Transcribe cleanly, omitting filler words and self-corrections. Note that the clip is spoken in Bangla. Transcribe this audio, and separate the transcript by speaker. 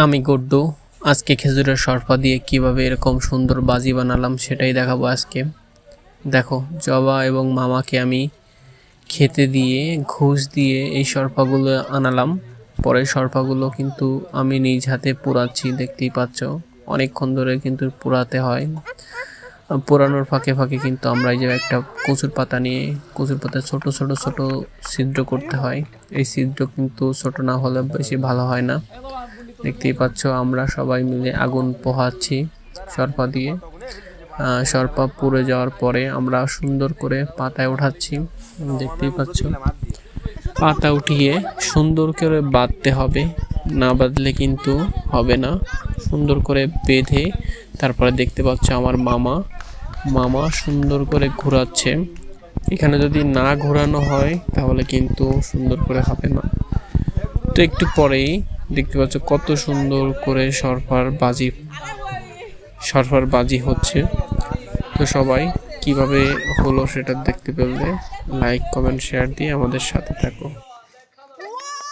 Speaker 1: আমি গুড্ডু। আজকে খেজুরের শরফা দিয়ে কিভাবে এরকম সুন্দর বাজি বানালাম সেটাই দেখাবো আজকে। দেখো, জবা এবং মামাকে আমি খেতে দিয়ে ঘুষ দিয়ে এই শরফাগুলো আনালাম। পরে শরফাগুলো কিন্তু আমি নিজ হাতে পোড়াচ্ছি, দেখতেই পাচ্ছ। অনেকক্ষণ ধরে কিন্তু পোড়াতে হয়। পোড়ানোর ফাঁকে ফাঁকে কিন্তু আমরা এই যে একটা কচুর পাতা নিয়ে কচুর পাতা ছোট ছোট ছোট ছিদ্র করতে হয়। এই ছিদ্র কিন্তু ছোট না হলে বেশি ভালো হয় না। দেখতেই পাচ্ছ, আমরা সবাই মিলে আগুন পোহাচ্ছি শরফা দিয়ে। শরফা পুড়ে যাওয়ার পরে আমরা সুন্দর করে পাতায় উঠাচ্ছি। দেখতেই পাচ্ছ, পাতা উঠিয়ে সুন্দর করে বাঁধতে হবে, না বাঁধলে কিন্তু হবে না। সুন্দর করে বেঁধে তারপরে দেখতে পাচ্ছ আমার মামা সুন্দর করে ঘোরাচ্ছে। এখানে যদি না ঘোরানো হয় তাহলে কিন্তু সুন্দর করে হবে না। তো একটু পরেই দেখতে পাচ্ছ কত সুন্দর করে সরফার বাজি হচ্ছে। তো সবাই কিভাবে হলো সেটা দেখতে পেলে লাইক কমেন্ট শেয়ার দিয়ে আমাদের সাথে থাকো।